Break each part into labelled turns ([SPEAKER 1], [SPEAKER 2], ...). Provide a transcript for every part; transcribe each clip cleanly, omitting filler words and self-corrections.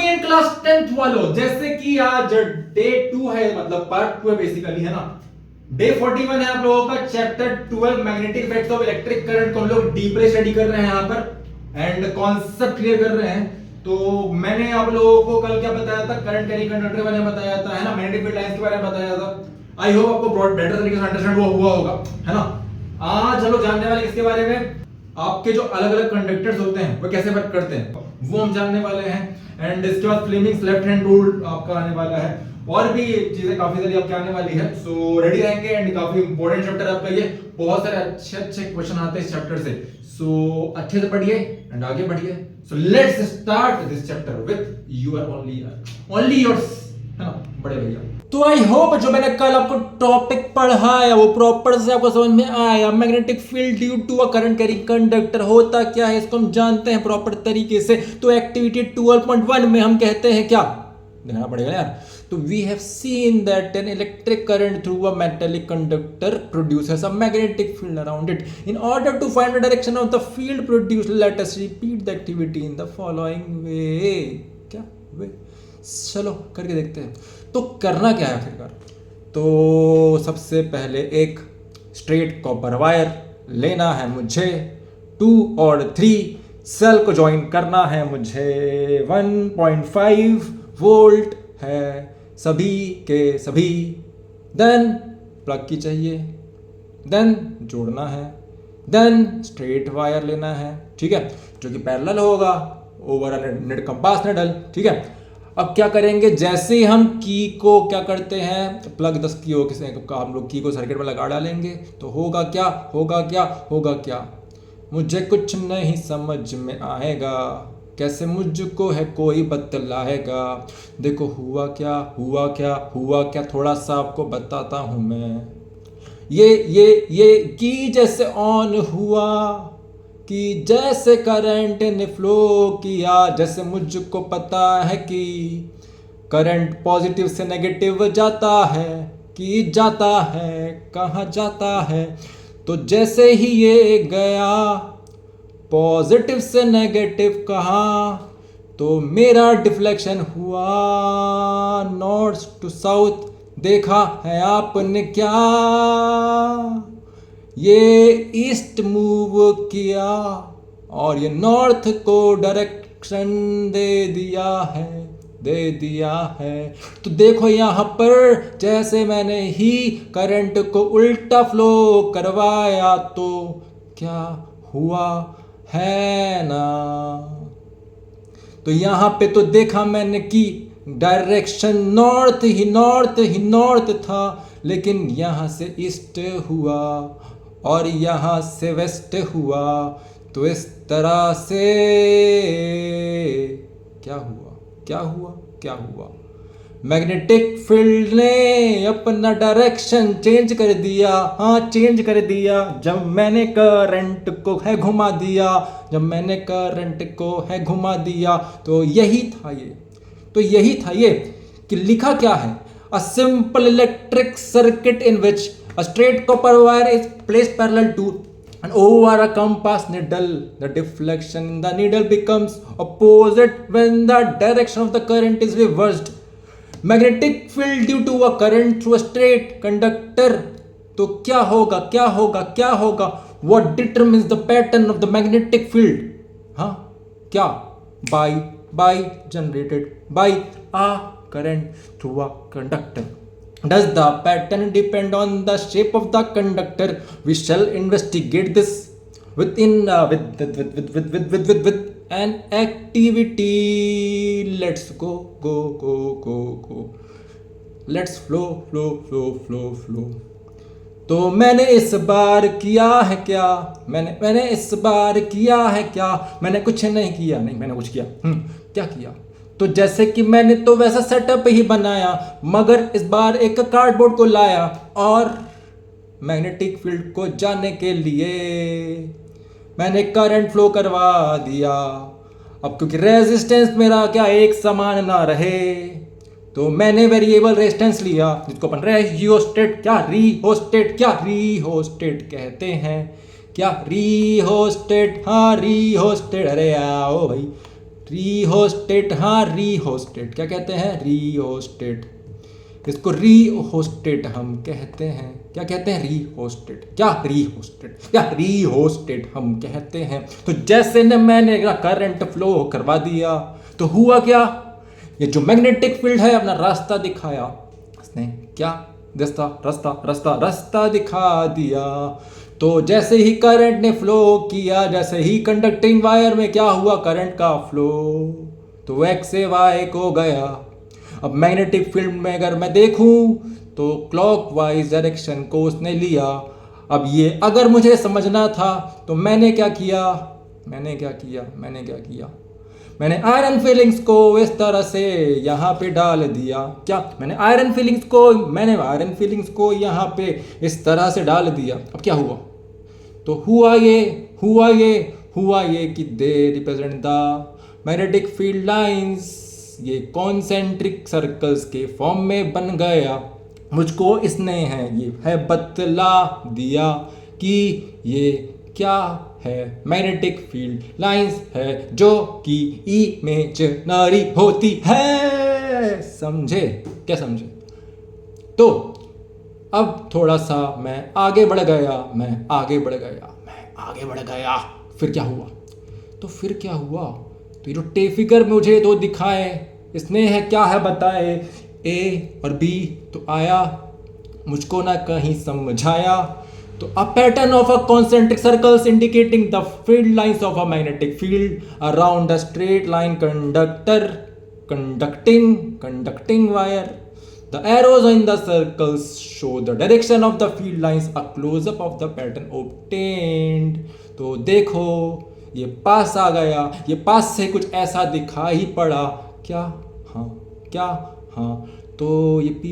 [SPEAKER 1] Again class 10th वालों, जैसे कि आज डे 2 है, मतलब पार्ट 2 है बेसिकली, है ना। डे 41 है आप लोगों का, chapter 12 magnetic effects of electric current को हम लोग डीपली स्टडी कर रहे हैं यहाँ पर एंड कॉन्सेप्ट क्लियर कर रहे हैं। तो मैंने आप लोगों को कल क्या बताया था, करंट कैरी कंडक्टर के बारे में बताया था, है ना, मैग्नेटिक फील्ड लाइंस के बारे में बताया था। आई होप आपको ब्रॉड बेटर तरीके से अंडरस्टैंड हुआ होगा, है ना। आज हम लोग जानने वाले किसके बारे में, आपके जो अलग अलग कंडक्टर्स होते हैं वो कैसे वर्क करते हैं वो हम जानने वाले हैं। एंड इसके बाद फ्लेमिंग्स लेफ्ट हैंड रूल आपका आने वाला है, और भी चीजें काफी सारी आपके आने वाली है। सो रेडी रहेंगे एंड काफी इंपॉर्टेंट चैप्टर आपका ये, बहुत सारे अच्छे अच्छे क्वेश्चन आते हैं इस चैप्टर से। सो अच्छे से पढ़िए एंड आगे बढ़िए। So let's start this chapter with your only yours, है ना बड़े भैया। तो आई होप जो मैंने कल आपको टॉपिक पढ़ाया वो प्रॉपर से आपको समझ में आया। Magnetic field due to a current carrying conductor होता क्या है, इसको हम जानते हैं प्रॉपर तरीके से। तो एक्टिविटी 12.1 में हम कहते हैं क्या, देखना पड़ेगा यार। तो we have seen that an electric current through a metallic conductor produces a magnetic field around it. In order to find the direction of the field produced, let us repeat the activity in the following way. क्या way, चलो करके देखते हैं। तो करना क्या है आखिरकार, तो सबसे पहले एक स्ट्रेट कॉपर वायर लेना है मुझे, 2 और 3 सेल को ज्वाइन करना है मुझे। 1.5 वोल्ट है सभी के सभी। देन प्लग की चाहिए, देन जोड़ना है, देन स्ट्रेट वायर लेना है, ठीक है, जो कि पैरेलल होगा ओवर नेट कंपास निडल, ठीक है। अब क्या करेंगे, जैसे ही हम की को क्या करते हैं, प्लग 10 की हो किसी तो हम लोग की को सर्किट में लगा डालेंगे, तो होगा क्या होगा क्या होगा क्या, मुझे कुछ नहीं समझ में आएगा, कैसे मुझको है कोई बतलाएगा। देखो हुआ क्या हुआ क्या हुआ क्या, थोड़ा सा आपको बताता हूँ मैं। ये की जैसे ऑन हुआ, कि जैसे करंट ने फ्लो किया, जैसे मुझको पता है कि करंट पॉजिटिव से नेगेटिव जाता है, कि जाता है कहाँ जाता है। तो जैसे ही ये गया पॉजिटिव से नेगेटिव कहाँ, तो मेरा डिफ्लेक्शन हुआ नॉर्थ टू साउथ। देखा है आपने क्या, ये ईस्ट मूव किया और ये नॉर्थ को डायरेक्शन दे दिया है। तो देखो यहाँ पर जैसे मैंने ही करंट को उल्टा फ्लो करवाया तो क्या हुआ है ना। तो यहाँ पे तो देखा मैंने कि डायरेक्शन नॉर्थ था, लेकिन यहाँ से ईस्ट हुआ और यहाँ से वेस्ट हुआ। तो इस तरह से क्या हुआ, मैग्नेटिक फील्ड ने अपना डायरेक्शन चेंज कर दिया। हाँ चेंज कर दिया, जब मैंने करंट को है घुमा दिया। तो यही था ये कि लिखा क्या है, a simple electric circuit in which a straight copper wire is placed parallel to and over a compass needle. The deflection in the needle becomes opposite when the direction of the current is reversed. Magnetic field due to a current through a straight conductor. तो क्या होगा? What determines the pattern of the magnetic field? हाँ क्या? By generated by a current through a conductor. Does the pattern depend on the shape of the conductor? We shall investigate this with an activity. Let's go. Let's flow. तो मैंने इस बार किया है क्या, मैंने कुछ नहीं किया, मैंने कुछ किया। क्या किया, तो जैसे कि मैंने तो वैसा सेटअप ही बनाया, मगर इस बार एक कार्डबोर्ड को लाया और मैग्नेटिक फील्ड को जानने के लिए मैंने करंट फ्लो करवा दिया। अब क्योंकि रेजिस्टेंस मेरा क्या एक समान ना रहे, तो मैंने वेरिएबल रेजिस्टेंस लिया, जिसको अपन रिहोस्टेट कहते हैं। क्या रिहोस्टेट, हाँ रिहोस्टेट, अरे आओ भाई रीहोस्टेट, हाँ रीहोस्टेट क्या कहते हैं, रीहोस्टेट। इसको रीहोस्टेट हम कहते हैं, क्या कहते हैं, रीहोस्टेट, क्या रीहोस्टेट, क्या रीहोस्टेट हम कहते हैं। तो जैसे न मैंने करंट फ्लो करवा दिया तो हुआ क्या, ये जो मैग्नेटिक फील्ड है अपना रास्ता दिखाया, इसने क्या रास्ता दिखा दिया। तो जैसे ही करंट ने फ्लो किया, जैसे ही कंडक्टिंग वायर में क्या हुआ, करंट का फ्लो, तो एक्स से वाई को गया। अब मैग्नेटिक फील्ड में अगर मैं देखूं तो क्लॉकवाइज डायरेक्शन को उसने लिया। अब ये अगर मुझे समझना था तो मैंने क्या किया, मैंने आयरन फिलिंग्स को इस तरह से यहाँ पे डाल दिया। क्या मैंने आयरन फिलिंग्स को यहाँ पे इस तरह से डाल दिया। अब क्या हुआ, तो हुआ ये कि they represent the magnetic field lines, ये कॉन्सेंट्रिक सर्कल्स के फॉर्म में बन गया। मुझको इसने है बतला दिया कि ये क्या है, मैग्नेटिक फील्ड लाइंस है जो कि इमेजिनरी होती है। समझे, क्या समझे। तो अब थोड़ा सा मैं आगे बढ़ गया। फिर क्या हुआ, तो ये जो टे फिगर मुझे तो दिखाए, इसने है क्या है बताए, ए और बी तो आया, मुझको ना कहीं समझाया। तो a pattern of a concentric circles indicating the field lines of a magnetic field around a straight line conducting wire. The arrows in the circles show the direction of the field lines. A close-up of the pattern obtained. तो देखो ये पास आ गया, ये पास से कुछ ऐसा दिखाई पड़ा। क्या हाँ, तो ये P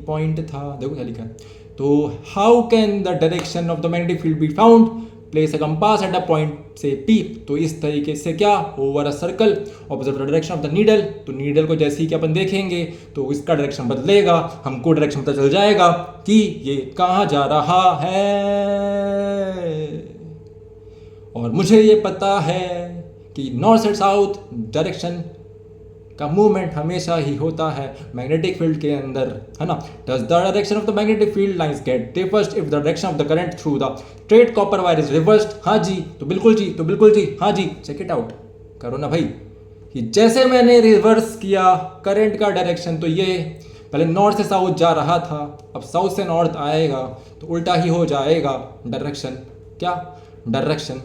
[SPEAKER 1] पॉइंट था, देखो क्या लिखा है। तो how can the direction of the magnetic field be found, place a compass at a point से P। तो इस तरीके से क्या, over a circle observe the direction of the needle. तो नीडल को जैसे ही कि अपन देखेंगे तो इसका डायरेक्शन बदलेगा, हमको डायरेक्शन पता चल जाएगा कि ये कहाँ जा रहा है। और मुझे ये पता है कि नॉर्थ से साउथ डायरेक्शन का मूवमेंट हमेशा ही होता है मैग्नेटिक फील्ड के अंदर, है ना। Does the direction of the magnetic field lines get reversed if the direction of the current through the straight copper wire is reversed. हाँ जी, तो बिल्कुल जी, हाँ जी, चेक इट आउट करो ना भाई। कि जैसे मैंने रिवर्स किया करंट का डायरेक्शन, तो ये पहले नॉर्थ से साउथ जा रहा था, अब साउथ से नॉर्थ आएगा तो उल्टा ही हो जाएगा डायरेक्शन। क्या डायरेक्शन,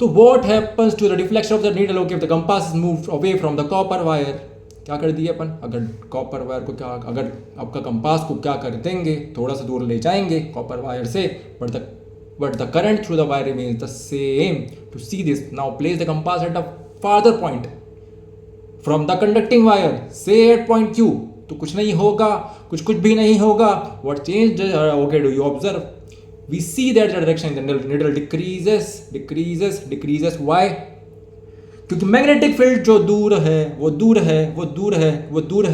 [SPEAKER 1] तो what happens to the deflection of the needle if the compass is moved away from the copper wire। क्या कर दिए अपन, अगर कॉपर वायर को अगर आपका कंपास को क्या कर देंगे, थोड़ा सा दूर ले जाएंगे कॉपर वायर से, but the current through the wire remains the same। To see this, now place the compass at a farther point from the conducting wire, say at point Q। तो कुछ नहीं होगा, कुछ भी नहीं होगा। What changed, okay, do you observe? We see that the direction in the needle decreases। Why? क्योंकि magnetic field जो दूर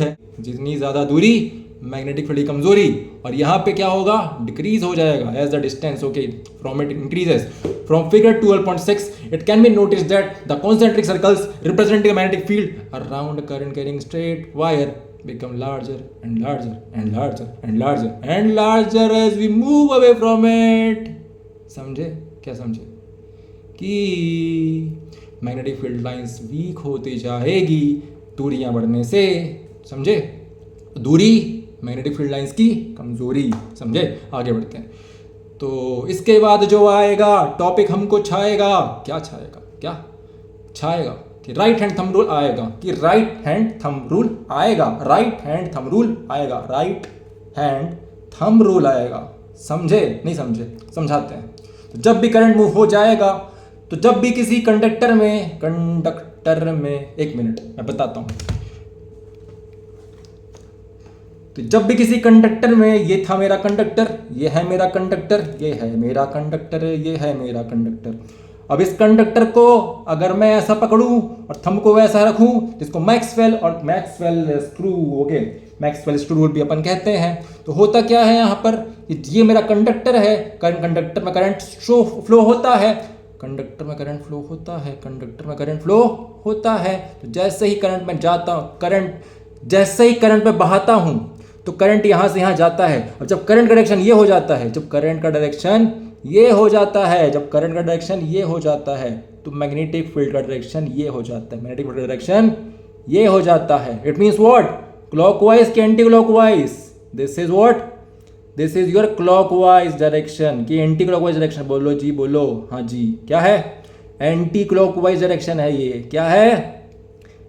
[SPEAKER 1] है, जितनी ज्यादा दूरी मैग्नेटिक फील्ड की कमजोरी, और यहाँ पे क्या होगा, डिक्रीज हो जाएगा as the distance from it increases. From figure 12.6 it can be noticed that the concentric circles representing the magnetic field around a current carrying straight wire become larger and larger as we move away from it। समझे, क्या समझे कि magnetic field lines week होती जाएगी दूरियां बढ़ने से। समझे, दूरी मैग्नेटिक फील्ड लाइंस की कमजोरी। समझे, आगे बढ़ते हैं। तो इसके बाद जो आएगा टॉपिक हमको छाएगा, क्या छाएगा कि राइट हैंड थंब रूल आएगा। समझे, नहीं समझे, समझाते हैं। तो जब भी करंट मूव हो जाएगा, तो जब भी किसी कंडक्टर में एक मिनट मैं बताता हूं। तो जब भी किसी कंडक्टर में, ये था मेरा कंडक्टर, ये है मेरा कंडक्टर, ये है मेरा कंडक्टर, ये है मेरा कंडक्टर। अब इस कंडक्टर को अगर मैं ऐसा पकड़ूं और थंब को वैसा रखूं, जिसको मैक्सवेल स्क्रू रूल भी अपन कहते हैं। तो होता क्या है यहाँ पर, ये मेरा कंडक्टर है, कंडक्टर में करंट फ्लो होता है,
[SPEAKER 2] कंडक्टर में करंट फ्लो होता है, कंडक्टर में करंट फ्लो होता है। तो जैसे ही करंट में जाता हूँ, जैसे ही करंट में बहाता हूँ तो करंट यहाँ से यहाँ जाता है। और जब करंट का डायरेक्शन ये हो जाता है, जब करंट का डायरेक्शन ये हो जाता है, जब करंट का डायरेक्शन ये हो जाता है, तो मैग्नेटिक फील्ड का डायरेक्शन ये हो जाता है, मैग्नेटिक फील्ड का डायरेक्शन ये हो जाता है। It means what? क्लॉकवाइज कि anti clockwise? This is what? This is your clockwise direction कि एंटी क्लॉकवाइज डायरेक्शन? बोलो जी, बोलो। हाँ जी, क्या है? एंटी क्लॉकवाइज डायरेक्शन है ये। क्या है?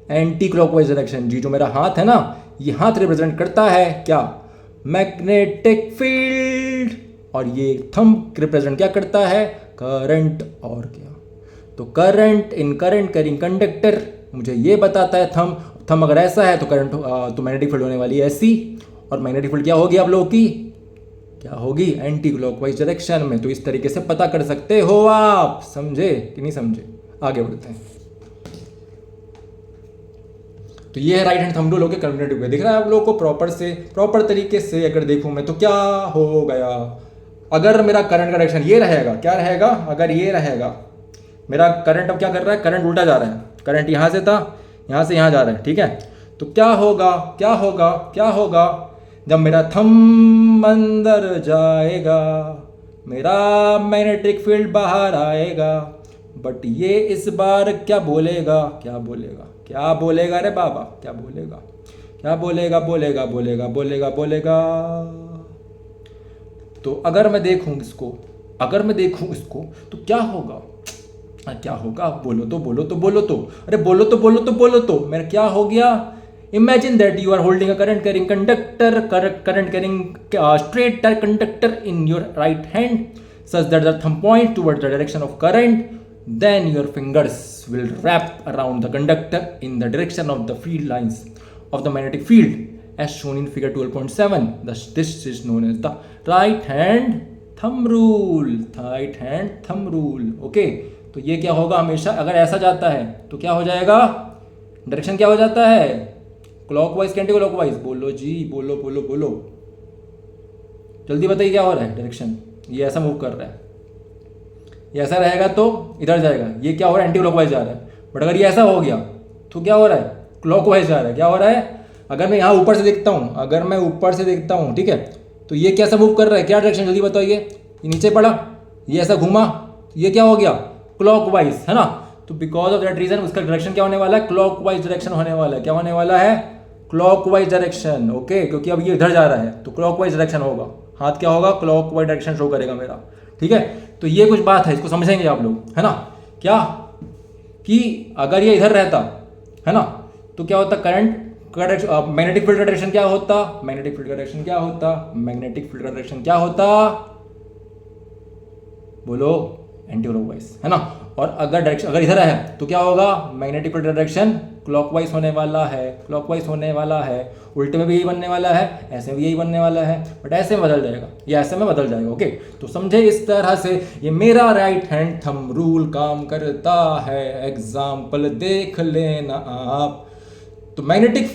[SPEAKER 2] एंटी क्लॉकवाइज डायरेक्शन जी। जो मेरा हाथ है ना, ये हाथ रिप्रेजेंट करता है क्या? Magnetic field. और ये थंब रिप्रेजेंट क्या करता है? करंट। और क्या? तो current in current carrying conductor, मुझे ये बताता है थंब अगर ऐसा है तो करंट तो मैग्नेटिक फील्ड होने वाली है ऐसी। और मैग्नेटिक फील्ड क्या होगी आप लोगों की? क्या होगी? एंटी क्लॉकवाइज डायरेक्शन में। तो इस तरीके से पता कर सकते हो आप। समझे कि नहीं समझे? आगे बढ़ते हैं। तो ये है right hand thumb rule. Okay, communicative way दिख रहा है आप लोगों को प्रॉपर तरीके से अगर देखूं मैं तो क्या हो गया? अगर मेरा करंट का डायरेक्शन ये रहेगा, क्या रहेगा? अगर ये रहेगा, मेरा करंट अब क्या कर रहा है? करंट उल्टा जा रहा है। करंट यहां से था, यहां से यहां जा रहा है, ठीक है? तो क्या होगा? क्या होगा? क्या होगा? जब मेरा थंब अंदर जाएगा, मेरा मैग्नेटिक फील्ड बाहर आएगा। बट ये इस बार क्या बोलेगा? क्या बोलेगा? क्या बोलेगा रे बाबा? क्या बोलेगा? क्या बोलेगा? बोलेगा। तो अगर मैं देखूं इसको तो क्या होगा? क्या होगा? बोलो तो। अरे बोलो तो। मेरा क्या हो गया? Imagine that you are holding a current carrying straight conductor in your right hand, such that the thumb points towards the direction of current. Then your fingers will wrap around the conductor in the direction of the field lines of the magnetic field, as shown in figure 12.7. This is known as the right hand thumb rule. Okay, तो ये क्या होगा? हमेशा अगर ऐसा जाता है तो क्या हो जाएगा? डायरेक्शन क्या हो जाता है? Clockwise anti clockwise? बोलो जी, बोलो। जल्दी बताइए क्या हो रहा है? डायरेक्शन ये ऐसा मूव कर रहा है, ये ऐसा रहेगा तो इधर जाएगा। ये क्या हो रहा है? एंटी क्लॉकवाइज जा रहा है। बट अगर ये ऐसा हो गया तो क्या हो रहा है? क्लॉकवाइज जा रहा है। क्या हो रहा है? अगर मैं यहाँ ऊपर से देखता हूँ, ठीक है, तो ये कैसा मूव कर रहा है? क्या डायरेक्शन? जल्दी बताइए। ये नीचे पड़ा, ये ऐसा घूमा, ये क्या हो गया? क्लॉकवाइज, है ना? तो बिकॉज ऑफ दैट रीजन उसका डायरेक्शन क्या होने वाला है? क्लॉकवाइज डायरेक्शन होने वाला है। क्या होने वाला है? Clockwise direction. ओके, क्योंकि अब ये इधर जा रहा है तो क्लॉकवाइज डायरेक्शन होगा। हाथ क्या होगा? क्लॉकवाइज डायरेक्शन शो करेगा मेरा, ठीक है? तो ये कुछ बात है, इसको समझेंगे आप लोग, है ना? क्या कि अगर ये इधर रहता, है ना, तो क्या होता? करंट का मैग्नेटिक फील्ड का डायरेक्शन क्या होता? मैग्नेटिक फील्ड का डायरेक्शन क्या होता? बोलो, एंटी क्लॉकवाइज, है ना? और अगर इधर है तो क्या होगा? मैग्नेटिक फील्ड डायरेक्शन क्लॉकवाइज होने वाला है। उल्टे में भी यही बनने वाला है, ऐसे भी यही बनने वाला है, बट ऐसे में बदल जाएगा, ये ऐसे में बदल जाएगा। ओके, तो समझे? इस तरह से ये मेरा राइट हैंड थंब रूल काम करता है। एग्जाम्पल देख लेना आप। तो magnetic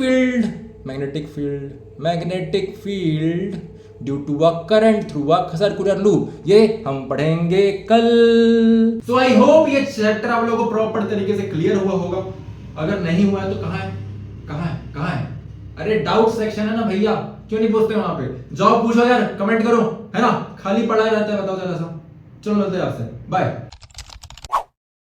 [SPEAKER 2] field due to a current through a circular loop, ये हम पढ़ेंगे कल।
[SPEAKER 1] तो आई होप ये चैप्टर आप लोगों को प्रॉपर तरीके से क्लियर हुआ होगा। अगर नहीं हुआ है तो कहाँ है? अरे डाउट सेक्शन है ना भैया, क्यों नहीं पूछते वहां पे? जाओ पूछो यार, कमेंट करो, है ना? खाली पढ़ा रहता है, बताओ जरा सा। चलो मिलते हैं आपसे, बाय।